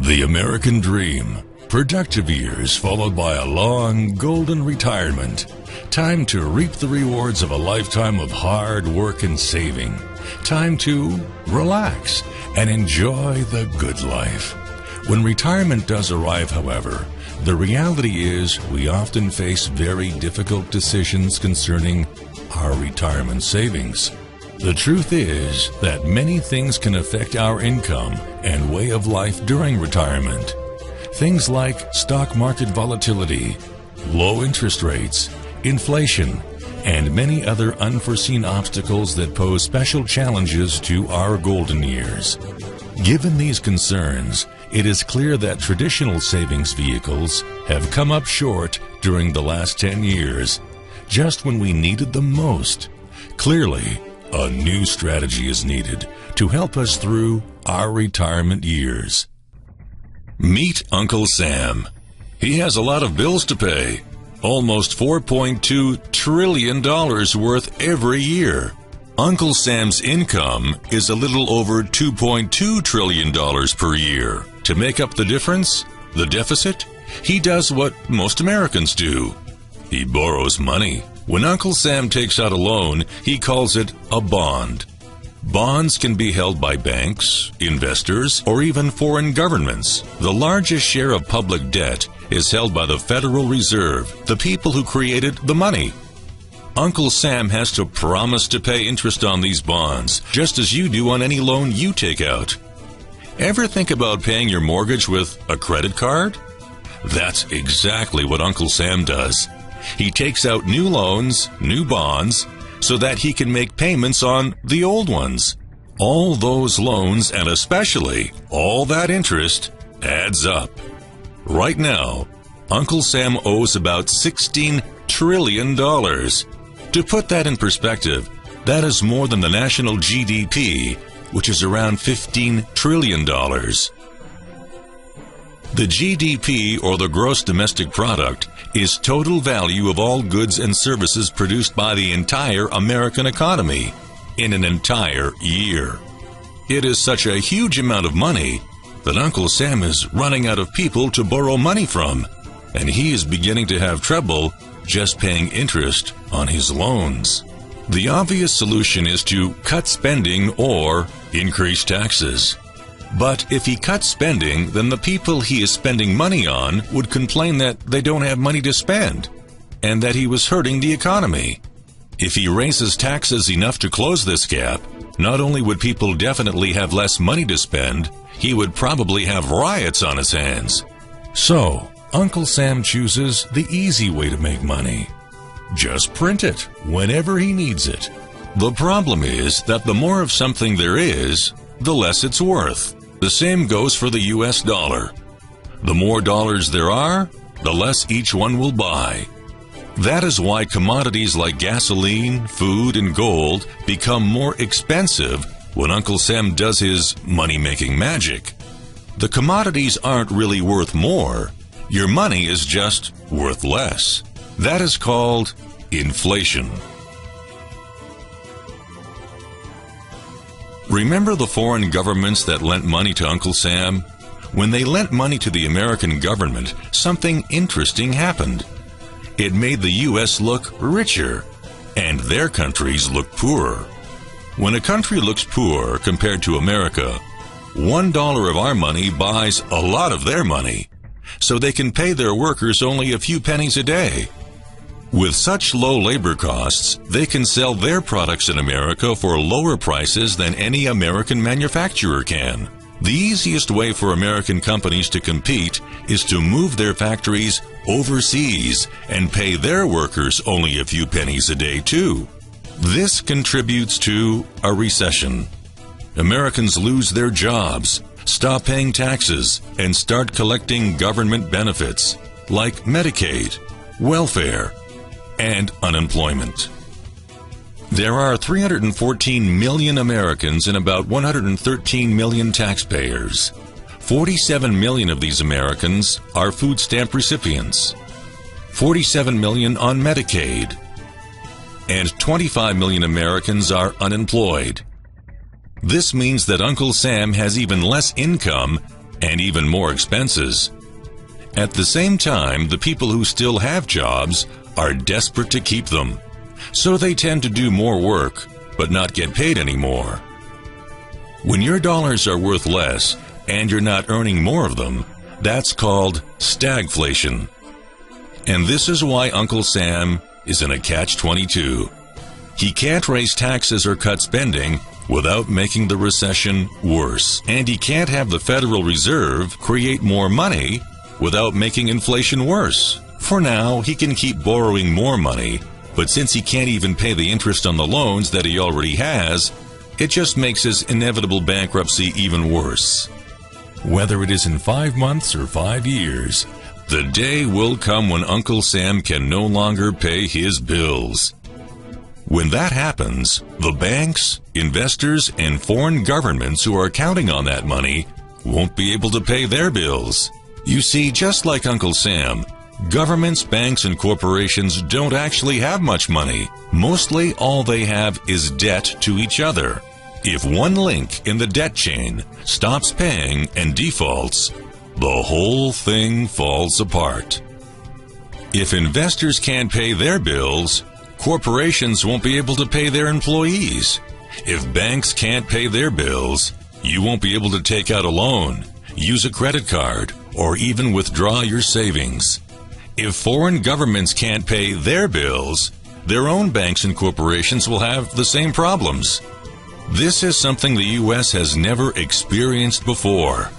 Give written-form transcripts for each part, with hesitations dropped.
The American dream. Productive years followed by a long, golden retirement. Time to reap the rewards of a lifetime of hard work and saving. Time to relax and enjoy the good life. When retirement does arrive, however, the reality is we often face very difficult decisions concerning our retirement savings. The truth is that many things can affect our income and way of life during retirement. Things like stock market volatility, low interest rates, inflation, and many other unforeseen obstacles that pose special challenges to our golden years. Given these concerns, it is clear that traditional savings vehicles have come up short during the last 10 years, just when we needed them most. Clearly, a new strategy is needed to help us through our retirement years. Meet Uncle Sam. He has a lot of bills to pay, almost $4.2 trillion worth every year. Uncle Sam's income is a little over $2.2 trillion per year. To make up the difference, the deficit, he does what most Americans do. He borrows money. When Uncle Sam takes out a loan, he calls it a bond. Bonds can be held by banks, investors, or even foreign governments. The largest share of public debt is held by the Federal Reserve, the people who created the money. Uncle Sam has to promise to pay interest on these bonds, just as you do on any loan you take out. Ever think about paying your mortgage with a credit card? That's exactly what Uncle Sam does. He takes out new loans, new bonds, so that he can make payments on the old ones. All those loans, and especially all that interest, adds up. Right now, Uncle Sam owes about $16 trillion. To put that in perspective, that is more than the national GDP, which is around $15 trillion. The GDP, or the gross domestic product, is total value of all goods and services produced by the entire American economy in an entire year. It is such a huge amount of money that Uncle Sam is running out of people to borrow money from, and he is beginning to have trouble just paying interest on his loans. The obvious solution is to cut spending or increase taxes. But if he cuts spending, then the people he is spending money on would complain that they don't have money to spend, and that he was hurting the economy. If he raises taxes enough to close this gap, not only would people definitely have less money to spend, he would probably have riots on his hands. So, Uncle Sam chooses the easy way to make money. Just print it whenever he needs it. The problem is that the more of something there is, the less it's worth. The same goes for the US dollar. The more dollars there are, the less each one will buy. That is why commodities like gasoline, food, and gold become more expensive when Uncle Sam does his money-making magic. The commodities aren't really worth more. Your money is just worth less. That is called inflation. Remember the foreign governments that lent money to Uncle Sam? When they lent money to the American government, something interesting happened. It made the U.S. look richer, and their countries look poorer. When a country looks poor compared to America, $1 of our money buys a lot of their money, so they can pay their workers only a few pennies a day. With such low labor costs, they can sell their products in America for lower prices than any American manufacturer can. The easiest way for American companies to compete is to move their factories overseas and pay their workers only a few pennies a day too. This contributes to a recession. Americans lose their jobs, stop paying taxes, and start collecting government benefits like Medicaid, welfare, and unemployment. There are 314 million Americans and about 113 million taxpayers. 47 million of these Americans are food stamp recipients, 47 million on Medicaid, and 25 million Americans are unemployed. This means that Uncle Sam has even less income and even more expenses. At the same time, the people who still have jobs are desperate to keep them, so they tend to do more work but not get paid anymore. When your dollars are worth less and you're not earning more of them, that's called stagflation. And this is why Uncle Sam is in a catch-22. He can't raise taxes or cut spending without making the recession worse. And he can't have the Federal Reserve create more money without making inflation worse. For now, he can keep borrowing more money, but since he can't even pay the interest on the loans that he already has, it just makes his inevitable bankruptcy even worse. Whether it is in 5 months or 5 years, the day will come when Uncle Sam can no longer pay his bills. When that happens, the banks, investors, and foreign governments who are counting on that money won't be able to pay their bills. You see, just like Uncle Sam, governments, banks, and corporations don't actually have much money. Mostly all they have is debt to each other. If one link in the debt chain stops paying and defaults, the whole thing falls apart. If investors can't pay their bills, corporations won't be able to pay their employees. If banks can't pay their bills, you won't be able to take out a loan, use a credit card, or even withdraw your savings. If foreign governments can't pay their bills, their own banks and corporations will have the same problems. This is something the U.S. has never experienced before.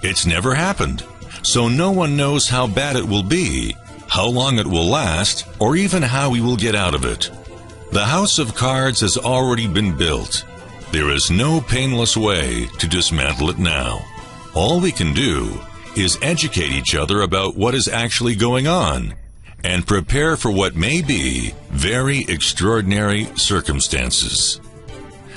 It's never happened, so no one knows how bad it will be, how long it will last, or even how we will get out of it. The house of cards has already been built. There is no painless way to dismantle it now. All we can do is educate each other about what is actually going on and prepare for what may be very extraordinary circumstances.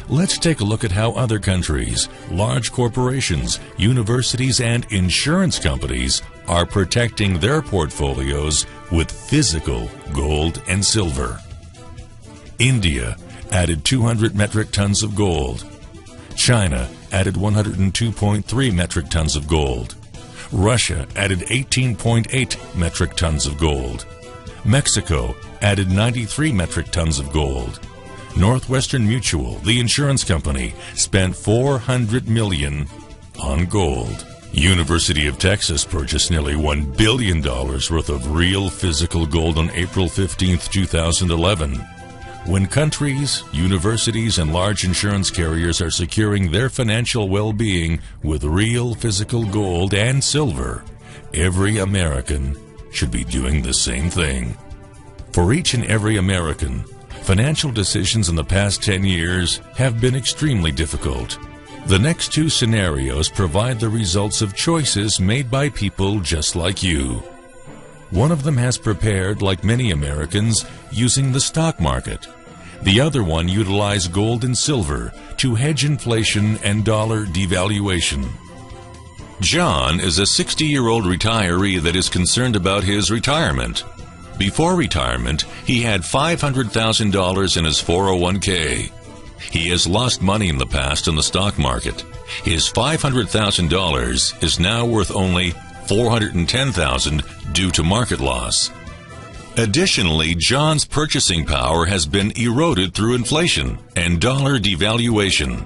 Let's take a look at how other countries, large corporations, universities, and insurance companies are protecting their portfolios with physical gold and silver. India added 200 metric tons of gold. China added 102.3 metric tons of gold. Russia added 18.8 metric tons of gold. Mexico added 93 metric tons of gold. Northwestern Mutual, the insurance company, spent $400 million on gold. University of Texas purchased nearly $1 billion worth of real physical gold on April 15, 2011. When countries, universities, and large insurance carriers are securing their financial well-being with real physical gold and silver, every American should be doing the same thing. For each and every American, financial decisions in the past 10 years have been extremely difficult. The next two scenarios provide the results of choices made by people just like you. One of them has prepared, like many Americans, using the stock market. The other one utilized gold and silver to hedge inflation and dollar devaluation. John is a 60-year-old retiree that is concerned about his retirement. Before retirement, he had $500,000 in his 401k. He has lost money in the past in the stock market. His $500,000 is now worth only $410,000 due to market loss. Additionally, John's purchasing power has been eroded through inflation and dollar devaluation.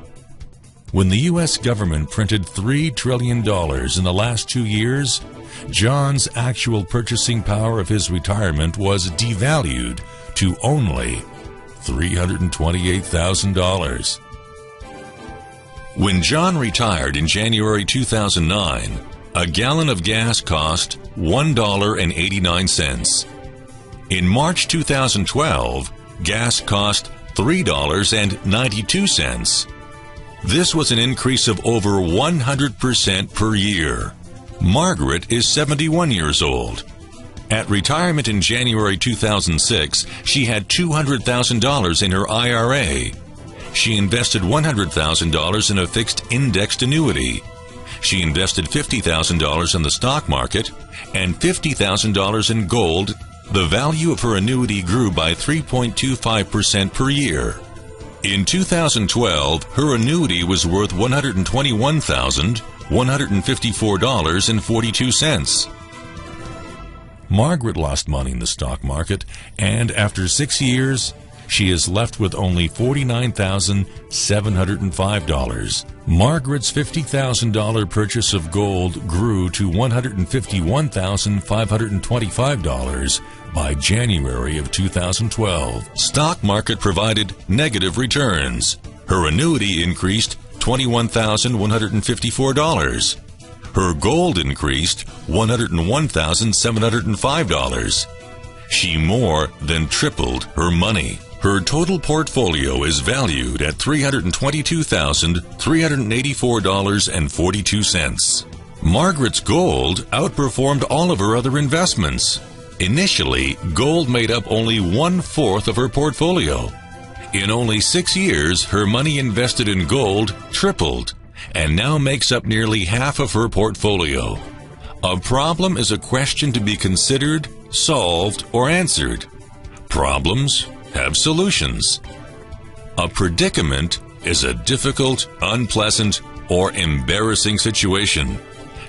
When the U.S. government printed $3 trillion in the last 2 years, John's actual purchasing power of his retirement was devalued to only $328,000. When John retired in January 2009, a gallon of gas cost $1.89. In March 2012, gas cost $3.92. This was an increase of over 100% per year. Margaret is 71 years old. At retirement in January 2006, she had $200,000 in her IRA. She invested $100,000 in a fixed indexed annuity. She invested $50,000 in the stock market and $50,000 in gold. The value of her annuity grew by 3.25% per year. In 2012, her annuity was worth $121,000, $154.42. Margaret lost money in the stock market, and after 6 years, she is left with only $49,705. Margaret's $50,000 purchase of gold grew to $151,525 by January of 2012. Stock market provided negative returns. Her annuity increased $21,154. Her gold increased $101,705. She more than tripled her money. Her total portfolio is valued at $322,384.42. Margaret's gold outperformed all of her other investments. Initially, gold made up only 1/4 of her portfolio. In only 6 years, her money invested in gold tripled and now makes up nearly half of her portfolio. A problem is a question to be considered, solved, or answered. Problems have solutions. A predicament is a difficult, unpleasant, or embarrassing situation.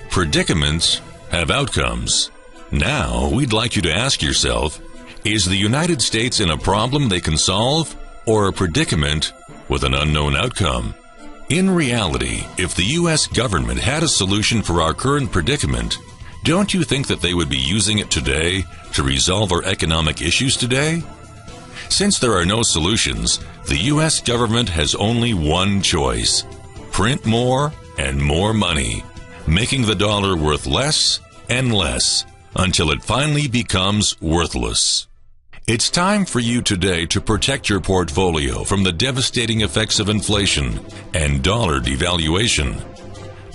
Predicaments have outcomes. Now, we'd like you to ask yourself, is the United States in a problem they can solve, or a predicament with an unknown outcome? In reality, if the U.S. government had a solution for our current predicament, don't you think that they would be using it today to resolve our economic issues today? Since there are no solutions, the U.S. government has only one choice: print more and more money, making the dollar worth less and less until it finally becomes worthless. It's time for you today to protect your portfolio from the devastating effects of inflation and dollar devaluation.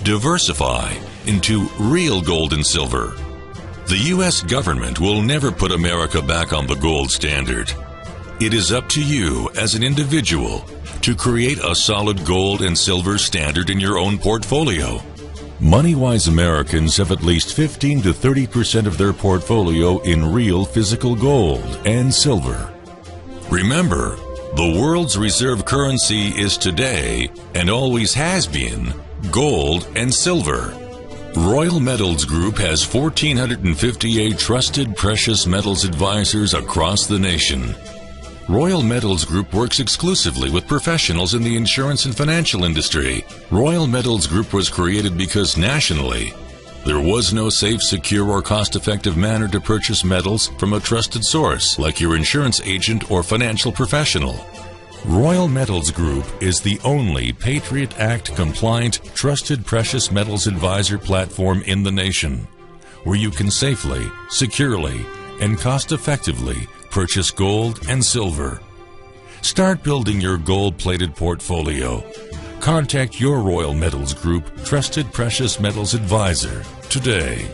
Diversify into real gold and silver. The U.S. government will never put America back on the gold standard. It is up to you as an individual to create a solid gold and silver standard in your own portfolio. Money-wise Americans have at least 15 to 30% of their portfolio in real physical gold and silver. Remember, the world's reserve currency is today, and always has been, gold and silver. Royal Metals Group has 1,458 trusted precious metals advisors across the nation. Royal Metals Group works exclusively with professionals in the insurance and financial industry. Royal Metals Group was created because nationally, there was no safe, secure, or cost-effective manner to purchase metals from a trusted source like your insurance agent or financial professional. Royal Metals Group is the only Patriot Act compliant, trusted precious metals advisor platform in the nation, where you can safely, securely, and cost-effectively purchase gold and silver. Start building your gold-plated portfolio. Contact your Royal Metals Group trusted precious metals advisor today.